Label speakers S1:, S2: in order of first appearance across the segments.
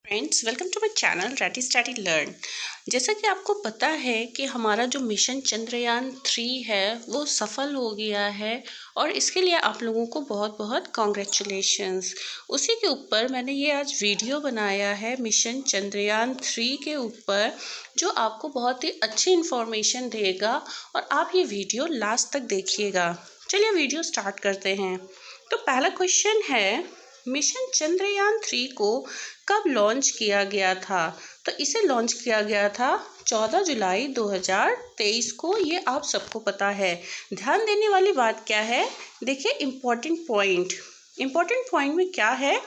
S1: Friends, welcome to my channel ready study learn. जैसा कि आपको पता है कि हमारा जो मिशन चंद्रयान 3 है वो सफल हो गया है और इसके लिए आप लोगों को बहुत बहुत कॉन्ग्रेचुलेशंस। उसी के ऊपर मैंने ये आज वीडियो बनाया है मिशन चंद्रयान 3 के ऊपर, जो आपको बहुत ही अच्छी इन्फॉर्मेशन देगा और आप ये वीडियो लास्ट तक देखिएगा। चलिए वीडियो स्टार्ट करते हैं। तो पहला क्वेश्चन है, मिशन चंद्रयान 3 को कब लॉन्च किया गया था? तो इसे लॉन्च किया गया था 14 जुलाई 2023 को। ये आप सबको पता है। ध्यान देने वाली बात क्या है, देखिए इम्पोर्टेंट पॉइंट में क्या है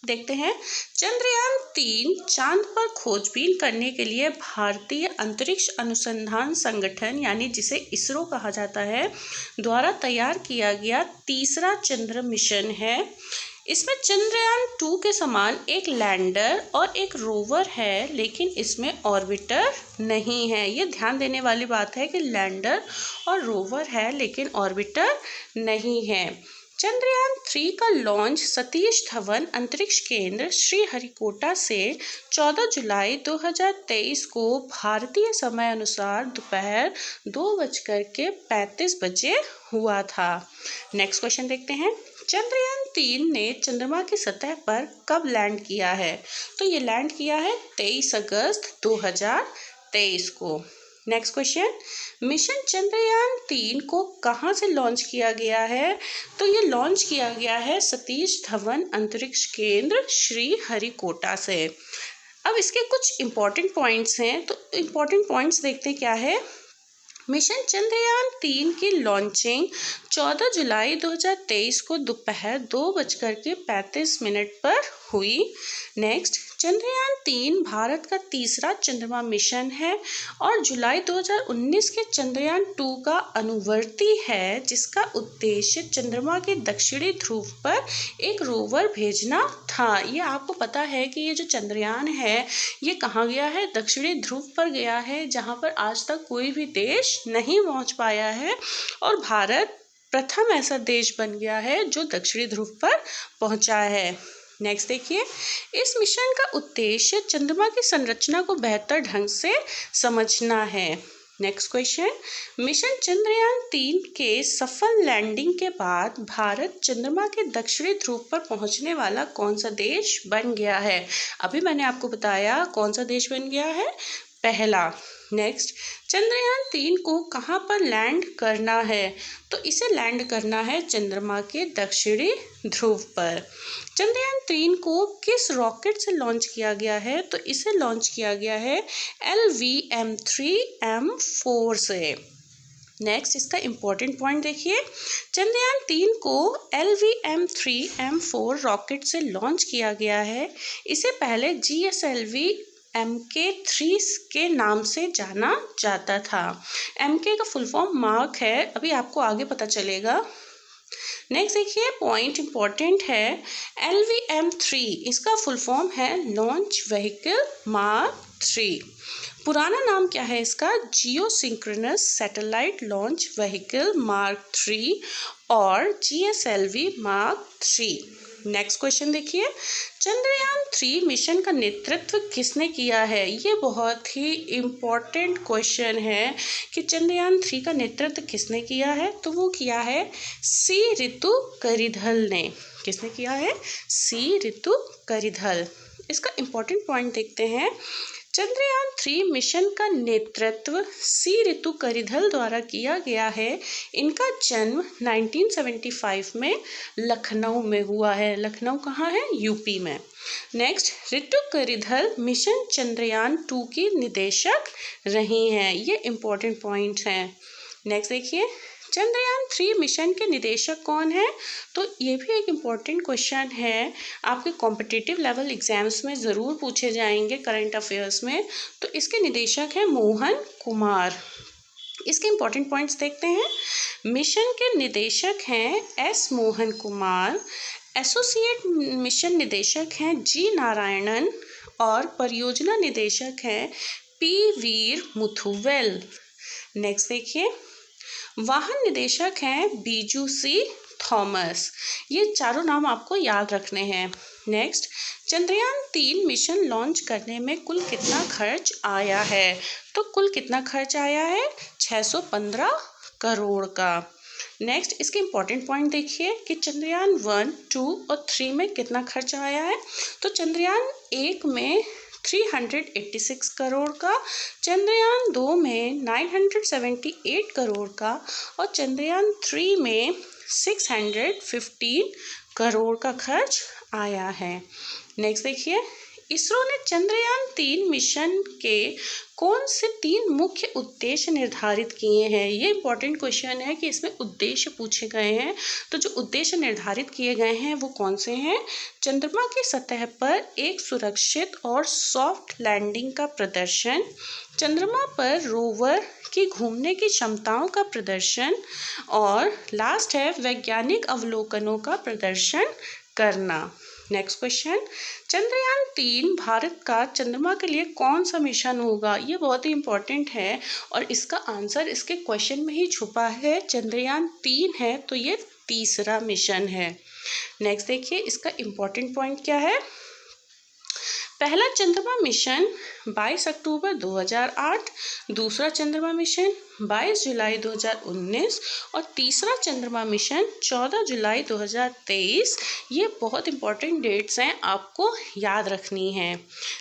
S1: देखते हैं। चंद्रयान 3 चांद पर खोजबीन करने के लिए भारतीय अंतरिक्ष अनुसंधान संगठन यानी जिसे इसरो कहा जाता है द्वारा तैयार किया गया तीसरा चंद्र मिशन है। इसमें चंद्रयान 2 के समान एक लैंडर और एक रोवर है, लेकिन इसमें ऑर्बिटर नहीं है। ये ध्यान देने वाली बात है कि लैंडर और रोवर है लेकिन ऑर्बिटर नहीं है। चंद्रयान 3 का लॉन्च सतीश धवन अंतरिक्ष केंद्र श्रीहरिकोटा से 14 जुलाई 2023 को भारतीय समय अनुसार दोपहर 2:35 बजे हुआ था। नेक्स्ट क्वेश्चन देखते हैं। चंद्रयान 3 ने चंद्रमा की सतह पर कब लैंड किया है? तो ये लैंड किया है 23 अगस्त 2023 को। नेक्स्ट क्वेश्चन, मिशन चंद्रयान 3 को कहाँ से लॉन्च किया गया है? तो ये लॉन्च किया गया है सतीश धवन अंतरिक्ष केंद्र श्रीहरिकोटा से। अब इसके कुछ इम्पोर्टेंट पॉइंट्स हैं, तो इम्पोर्टेंट पॉइंट्स देखते क्या है। मिशन चंद्रयान 3 की लॉन्चिंग 14 जुलाई 2023 को दोपहर 2:35 पर हुई। नेक्स्ट, चंद्रयान 3 भारत का तीसरा चंद्रमा मिशन है और जुलाई 2019 के चंद्रयान 2 का अनुवर्ती है, जिसका उद्देश्य चंद्रमा के दक्षिणी ध्रुव पर एक रोवर भेजना था। ये आपको पता है कि ये जो चंद्रयान है ये कहाँ गया है? दक्षिणी ध्रुव पर गया है, जहाँ पर आज तक कोई भी देश नहीं पहुँच पाया है और भारत प्रथम ऐसा देश बन गया है जो दक्षिणी ध्रुव पर पहुँचा है। नेक्स्ट देखिए, इस मिशन का उद्देश्य चंद्रमा की संरचना को बेहतर ढंग से समझना है। नेक्स्ट क्वेश्चन, मिशन चंद्रयान 3 के सफल लैंडिंग के बाद भारत चंद्रमा के दक्षिणी ध्रुव पर पहुंचने वाला कौन सा देश बन गया है? अभी मैंने आपको बताया कौन सा देश बन गया है, पहला। नेक्स्ट, चंद्रयान 3 को कहाँ पर लैंड करना है? तो इसे लैंड करना है चंद्रमा के दक्षिणी ध्रुव पर। चंद्रयान 3 को किस रॉकेट से लॉन्च किया गया है? तो इसे लॉन्च किया गया है LVM-3M4 से। नेक्स्ट, इसका इम्पोर्टेंट पॉइंट देखिए। चंद्रयान 3 को LVM-3M4 रॉकेट से लॉन्च किया गया है। इसे पहले GSLV MK3 के नाम से जाना जाता था। MK का फुल फॉर्म मार्क है, अभी आपको आगे पता चलेगा। नेक्स्ट देखिए, पॉइंट इंपॉर्टेंट है। LVM-3 इसका फुल फॉर्म है लॉन्च व्हीकल मार्क 3। पुराना नाम क्या है इसका? Geosynchronous satellite launch vehicle mark 3 और GSLV मार्क 3। नेक्स्ट क्वेश्चन देखिए, चंद्रयान 3 मिशन का नेतृत्व किसने किया है? ये बहुत ही इम्पोर्टेंट क्वेश्चन है कि चंद्रयान 3 का नेतृत्व किसने किया है? तो वो किया है सी ऋतुकरिधल ने। किसने किया है? सी ऋतुकरिधल। इसका इम्पोर्टेंट पॉइंट देखते हैं। चंद्रयान 3 मिशन का नेतृत्व सी ऋतुकरिधल द्वारा किया गया है। इनका जन्म 1975 में लखनऊ में हुआ है। लखनऊ कहाँ है? यूपी में। नेक्स्ट, ऋतुकरिधल मिशन चंद्रयान 2 की निदेशक रही हैं। ये इम्पोर्टेंट पॉइंट हैं। नेक्स्ट देखिए, चंद्रयान 3 मिशन के निदेशक कौन है? तो ये भी एक इम्पॉर्टेंट क्वेश्चन है, आपके कॉम्पिटिटिव लेवल एग्जाम्स में ज़रूर पूछे जाएंगे करंट अफेयर्स में। तो इसके निदेशक हैं मोहन कुमार। इसके इम्पॉर्टेंट पॉइंट्स देखते हैं। मिशन के निदेशक हैं S Mohan Kumar, associate mission निदेशक हैं जी नारायणन और परियोजना निदेशक हैं पी वीर मुथुवेल। नेक्स्ट देखिए, वाहन निदेशक हैं बीजू सी थॉमस। ये चारों नाम आपको याद रखने हैं। नेक्स्ट, चंद्रयान-3 मिशन लॉन्च करने में कुल कितना खर्च आया है? तो कुल कितना खर्च आया है? 615 करोड़ का। नेक्स्ट, इसके इम्पॉर्टेंट पॉइंट देखिए कि चंद्रयान 1, 2 और 3 में कितना खर्च आया है। तो चंद्रयान 1 में 386 करोड़ का, चंद्रयान 2 में 978 करोड़ का और चंद्रयान 3 में 615 करोड़ का खर्च आया है। नेक्स्ट देखिए, इसरो ने चंद्रयान-3 मिशन के कौन से 3 मुख्य उद्देश्य निर्धारित किए हैं? ये इंपॉर्टेंट क्वेश्चन है कि इसमें उद्देश्य पूछे गए हैं। तो जो उद्देश्य निर्धारित किए गए हैं वो कौन से हैं? चंद्रमा की सतह पर एक सुरक्षित और सॉफ्ट लैंडिंग का प्रदर्शन, चंद्रमा पर रोवर की घूमने की क्षमताओं का प्रदर्शन और लास्ट है वैज्ञानिक अवलोकनों का प्रदर्शन करना। नेक्स्ट क्वेश्चन, चंद्रयान-3 भारत का चंद्रमा के लिए कौन सा मिशन होगा? ये बहुत ही इंपॉर्टेंट है और इसका आंसर इसके क्वेश्चन में ही छुपा है। चंद्रयान-3 है तो ये तीसरा मिशन है। नेक्स्ट देखिए, इसका इम्पॉर्टेंट पॉइंट क्या है? पहला चंद्रमा मिशन 22 अक्टूबर 2008, दूसरा चंद्रमा मिशन 22 जुलाई 2019 और तीसरा चंद्रमा मिशन 14 जुलाई 2023। ये बहुत इंपॉर्टेंट डेट्स हैं, आपको याद रखनी है।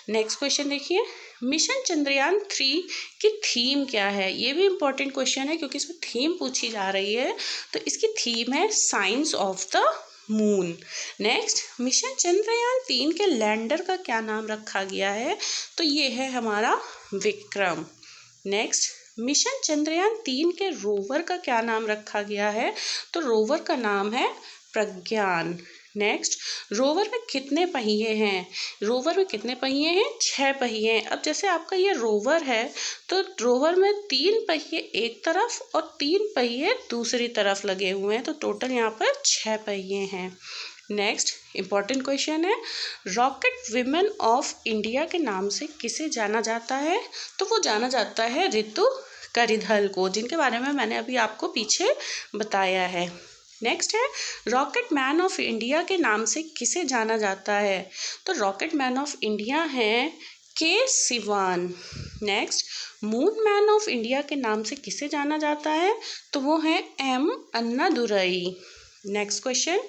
S1: नेक्स्ट क्वेश्चन देखिए, मिशन चंद्रयान-3 की थीम क्या है? ये भी इम्पॉर्टेंट क्वेश्चन है क्योंकि इसमें थीम पूछी जा रही है। तो इसकी थीम है science of the moon. Next, mission Chandrayaan-3 के लैंडर का क्या नाम रखा गया है? तो ये है हमारा विक्रम। नेक्स्ट, मिशन चंद्रयान-3 के रोवर का क्या नाम रखा गया है? तो रोवर का नाम है प्रज्ञान। नेक्स्ट, रोवर में कितने पहिए हैं? रोवर में कितने पहिए हैं? 6 पहिए हैं। अब जैसे आपका ये रोवर है तो रोवर में 3 पहिए एक तरफ और 3 पहिए दूसरी तरफ लगे हुए हैं, तो टोटल यहाँ पर 6 पहिए हैं। नेक्स्ट इम्पॉर्टेंट क्वेश्चन है, रॉकेट विमेन ऑफ इंडिया के नाम से किसे जाना जाता है? तो वो जाना जाता है रितु करिधल को, जिनके बारे में मैंने अभी आपको पीछे बताया है। नेक्स्ट है, रॉकेट मैन ऑफ इंडिया के नाम से किसे जाना जाता है? तो रॉकेट मैन ऑफ इंडिया हैं के Siwan. Next, moon man of India के नाम से किसे जाना जाता है? तो वो है एम अन्नादुरई। नेक्स्ट क्वेश्चन,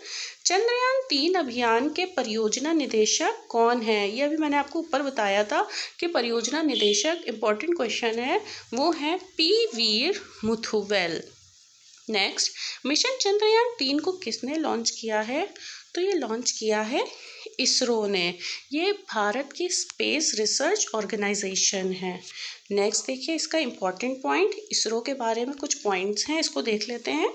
S1: चंद्रयान-3 अभियान के परियोजना निदेशक कौन है? ये अभी मैंने आपको ऊपर बताया था कि परियोजना निदेशक इम्पॉर्टेंट क्वेश्चन है, वो है पी वीर मुथुवेल। नेक्स्ट, मिशन चंद्रयान-3 को किसने लॉन्च किया है? तो ये लॉन्च किया है इसरो ने। ये भारत की स्पेस रिसर्च ऑर्गेनाइजेशन है। नेक्स्ट देखिए, इसका इम्पॉर्टेंट पॉइंट, इसरो के बारे में कुछ पॉइंट्स हैं, इसको देख लेते हैं।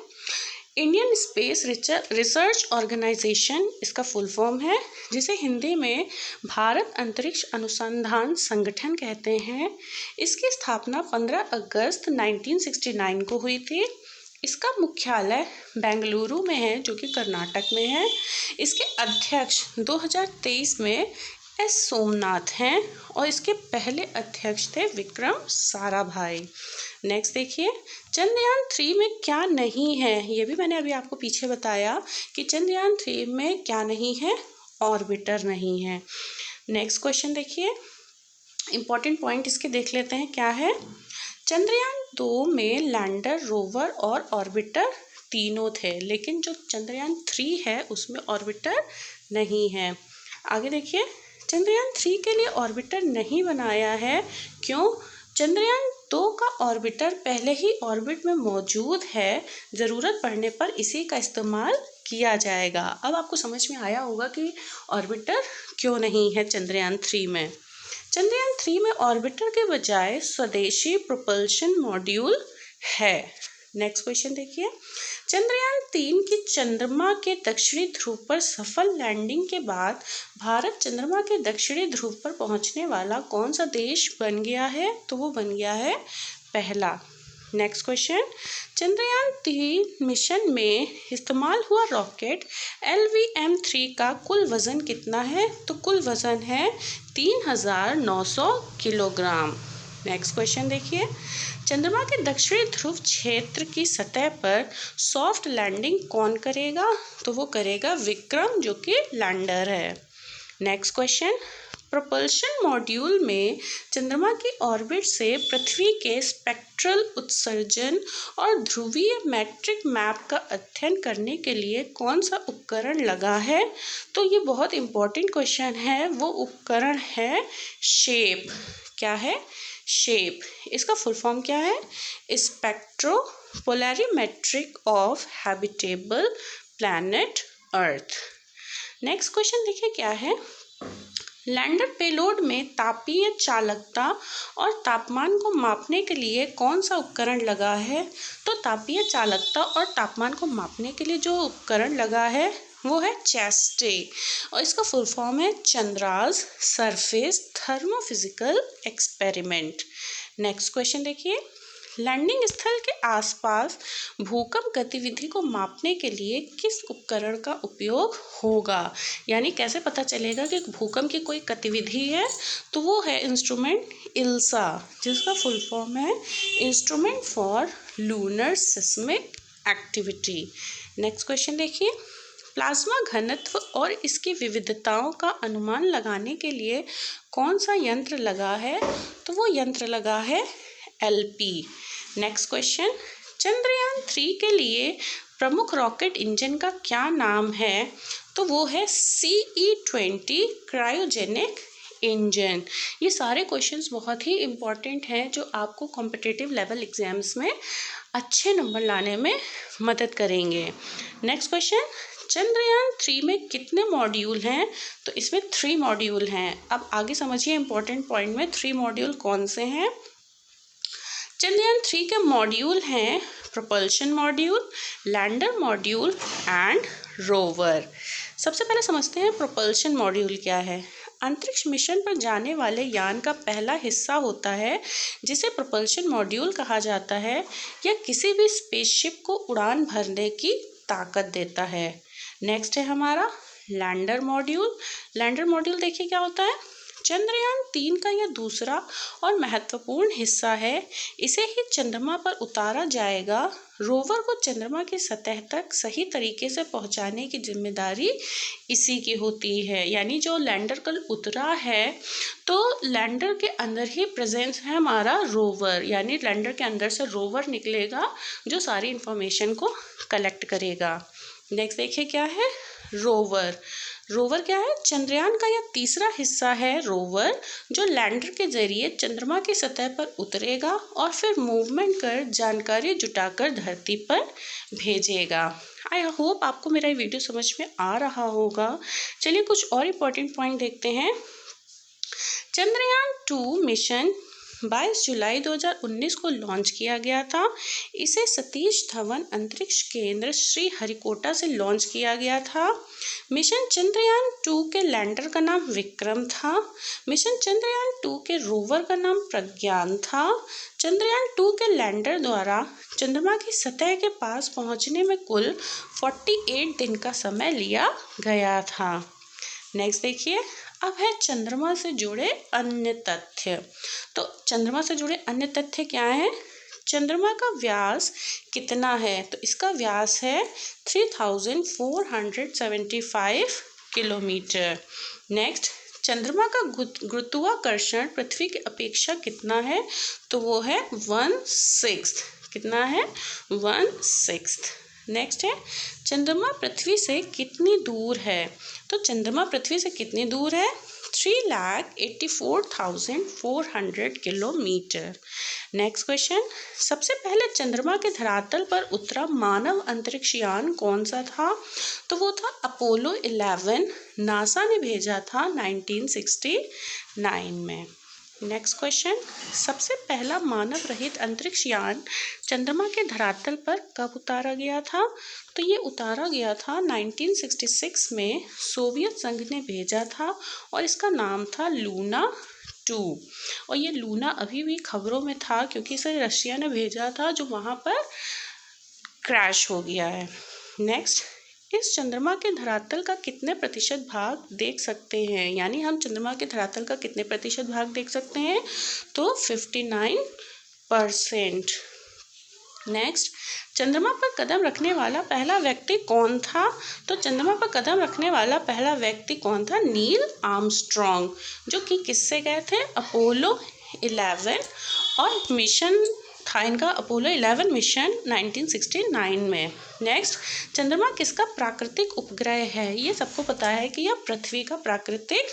S1: इंडियन स्पेस रिसर्च ऑर्गेनाइजेशन इसका फुल फॉर्म है, जिसे हिंदी में भारत अंतरिक्ष अनुसंधान संगठन कहते हैं। इसकी स्थापना 15 अगस्त 1969 को हुई थी। इसका मुख्यालय बेंगलुरु में है, जो कि कर्नाटक में है। इसके अध्यक्ष 2023 में एस सोमनाथ हैं और इसके पहले अध्यक्ष थे विक्रम साराभाई। नेक्स्ट देखिए, चंद्रयान-3 में क्या नहीं है? ये भी मैंने अभी आपको पीछे बताया कि चंद्रयान-3 में क्या नहीं है? ऑर्बिटर नहीं है। नेक्स्ट क्वेश्चन देखिए, इम्पॉर्टेंट पॉइंट इसके देख लेते हैं क्या है। चंद्रयान-2 में लैंडर, रोवर और ऑर्बिटर तीनों थे, लेकिन जो चंद्रयान-3 है उसमें ऑर्बिटर नहीं है। आगे देखिए, चंद्रयान-3 के लिए ऑर्बिटर नहीं बनाया है, क्यों? चंद्रयान-2 का ऑर्बिटर पहले ही ऑर्बिट में मौजूद है, ज़रूरत पड़ने पर इसी का इस्तेमाल किया जाएगा। अब आपको समझ में आया होगा कि ऑर्बिटर क्यों नहीं है चंद्रयान-3 में। चंद्रयान-3 में ऑर्बिटर के बजाय स्वदेशी प्रोपल्शन मॉड्यूल है। नेक्स्ट क्वेश्चन देखिए, चंद्रयान-3 की चंद्रमा के दक्षिणी ध्रुव पर सफल लैंडिंग के बाद भारत चंद्रमा के दक्षिणी ध्रुव पर पहुंचने वाला कौन सा देश बन गया है? तो वो बन गया है पहला। नेक्स्ट क्वेश्चन, चंद्रयान-3 मिशन में इस्तेमाल हुआ रॉकेट LVM-3 का कुल वज़न कितना है? तो कुल वज़न है 3900 किलोग्राम। नेक्स्ट क्वेश्चन देखिए, चंद्रमा के दक्षिणी ध्रुव क्षेत्र की सतह पर सॉफ्ट लैंडिंग कौन करेगा? तो वो करेगा विक्रम, जो कि लैंडर है। नेक्स्ट क्वेश्चन, प्रोपल्शन मॉड्यूल में चंद्रमा की ऑर्बिट से पृथ्वी के स्पेक्ट्रल उत्सर्जन और ध्रुवीय मैट्रिक मैप का अध्ययन करने के लिए कौन सा उपकरण लगा है? तो ये बहुत इम्पोर्टेंट क्वेश्चन है। वो उपकरण है शेप। क्या है? शेप। इसका फुल फॉर्म क्या है? Spectropolarimetric of habitable planet earth. Next question देखिए क्या है। लैंडर पेलोड में तापीय चालकता और तापमान को मापने के लिए कौन सा उपकरण लगा है? तो तापीय चालकता और तापमान को मापने के लिए जो उपकरण लगा है वो है चेस्टे, और इसका फुल फॉर्म है Chandra's surface thermophysical experiment. Next question देखिए, लैंडिंग स्थल के आसपास भूकंप गतिविधि को मापने के लिए किस उपकरण का उपयोग होगा? यानी कैसे पता चलेगा कि भूकंप की कोई गतिविधि है? तो वो है इंस्ट्रूमेंट इल्सा, जिसका फुल फॉर्म है instrument for lunar seismic activity. Next question देखिए, प्लाज्मा घनत्व और इसकी विविधताओं का अनुमान लगाने के लिए कौन सा यंत्र लगा है? तो वो यंत्र लगा है LP। नेक्स्ट क्वेश्चन, चंद्रयान 3 के लिए प्रमुख रॉकेट इंजन का क्या नाम है? तो वो है CE-20 क्रायोजेनिक इंजन। ये सारे क्वेश्चंस बहुत ही इम्पॉर्टेंट हैं जो आपको कॉम्पिटिटिव लेवल एग्जाम्स में अच्छे नंबर लाने में मदद करेंगे। नेक्स्ट क्वेश्चन, चंद्रयान 3 में कितने मॉड्यूल हैं? तो इसमें 3 मॉड्यूल हैं। अब आगे समझिए इम्पोर्टेंट पॉइंट में 3 मॉड्यूल कौन से हैं। चंद्रयान 3 के मॉड्यूल हैं propulsion module, lander module and rover. सबसे पहले समझते हैं प्रोपल्शन मॉड्यूल क्या है। अंतरिक्ष मिशन पर जाने वाले यान का पहला हिस्सा होता है जिसे प्रोपल्शन मॉड्यूल कहा जाता है। यह किसी भी स्पेसशिप को उड़ान भरने की ताकत देता है। नेक्स्ट है हमारा लैंडर मॉड्यूल। लैंडर मॉड्यूल देखिए क्या होता है। चंद्रयान 3 का यह दूसरा और महत्वपूर्ण हिस्सा है। इसे ही चंद्रमा पर उतारा जाएगा। रोवर को चंद्रमा की सतह तक सही तरीके से पहुंचाने की जिम्मेदारी इसी की होती है। यानी जो लैंडर कल उतरा है तो लैंडर के अंदर ही प्रेजेंस है हमारा रोवर, यानी लैंडर के अंदर से रोवर निकलेगा जो सारी इंफॉर्मेशन को कलेक्ट करेगा। नेक्स्ट देखिए क्या है रोवर। रोवर क्या है? चंद्रयान का यह तीसरा हिस्सा है रोवर, जो लैंडर के जरिए चंद्रमा की सतह पर उतरेगा और फिर मूवमेंट कर जानकारी जुटाकर धरती पर भेजेगा। आई होप आपको मेरा ये वीडियो समझ में आ रहा होगा। चलिए कुछ और इम्पोर्टेंट पॉइंट देखते हैं। चंद्रयान 2 मिशन 22 जुलाई 2019 को लॉन्च किया गया था। इसे सतीश धवन अंतरिक्ष केंद्र श्रीहरिकोटा से लॉन्च किया गया था। मिशन चंद्रयान 2 के लैंडर का नाम विक्रम था। मिशन चंद्रयान 2 के रोवर का नाम प्रज्ञान था। चंद्रयान 2 के लैंडर द्वारा चंद्रमा की सतह के पास पहुंचने में कुल 48 दिन का समय लिया गया था। नेक्स्ट देखिए, अब है चंद्रमा से जुड़े अन्य तथ्य। तो चंद्रमा से जुड़े अन्य तथ्य क्या हैं? चंद्रमा का व्यास कितना है? तो इसका व्यास है 3475 किलोमीटर। नेक्स्ट, चंद्रमा का गुरुत्वाकर्षण पृथ्वी की अपेक्षा कितना है? तो वो है 1/6। कितना है? 1/6। नेक्स्ट है चंद्रमा पृथ्वी से कितनी दूर है? तो चंद्रमा पृथ्वी से कितनी दूर है? 3,84,400 किलोमीटर। नेक्स्ट क्वेश्चन, सबसे पहले चंद्रमा के धरातल पर उतरा मानव अंतरिक्ष यान कौन सा था? तो वो था अपोलो 11। नासा ने भेजा था 1969 में। नेक्स्ट क्वेश्चन, सबसे पहला मानव रहित अंतरिक्ष यान चंद्रमा के धरातल पर कब उतारा गया था? तो ये उतारा गया था 1966 में। सोवियत संघ ने भेजा था और इसका नाम था लूना 2। और ये लूना अभी भी खबरों में था क्योंकि इसे रशिया ने भेजा था जो वहाँ पर क्रैश हो गया है। नेक्स्ट, इस चंद्रमा के धरातल का कितने प्रतिशत भाग देख सकते हैं? यानी हम चंद्रमा के धरातल का कितने प्रतिशत भाग देख सकते हैं? तो 59%। नेक्स्ट, चंद्रमा पर कदम रखने वाला पहला व्यक्ति कौन था? तो चंद्रमा पर कदम रखने वाला पहला व्यक्ति कौन था? नील आर्मस्ट्रॉन्ग, जो कि किससे गए थे? अपोलो 11 और मिशन था इनका अपोलो 11 मिशन 1969 में। नेक्स्ट, चंद्रमा किसका प्राकृतिक उपग्रह है? ये सबको पता है कि यह पृथ्वी का प्राकृतिक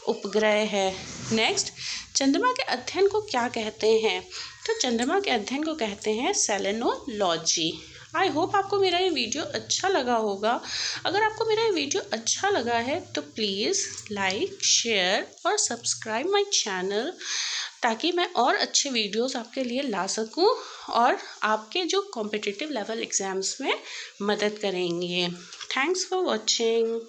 S1: उपग्रह है। नेक्स्ट, चंद्रमा के अध्ययन को क्या कहते हैं? तो चंद्रमा के अध्ययन को कहते हैं सेलेनोलॉजी। आई होप आपको मेरा ये वीडियो अच्छा लगा होगा। अगर आपको मेरा ये वीडियो अच्छा लगा है तो प्लीज़ लाइक, शेयर और सब्सक्राइब माय चैनल, ताकि मैं और अच्छे वीडियोस आपके लिए ला सकूं और आपके जो कॉम्पिटिटिव लेवल एग्ज़ाम्स में मदद करेंगे। Thanks for watching.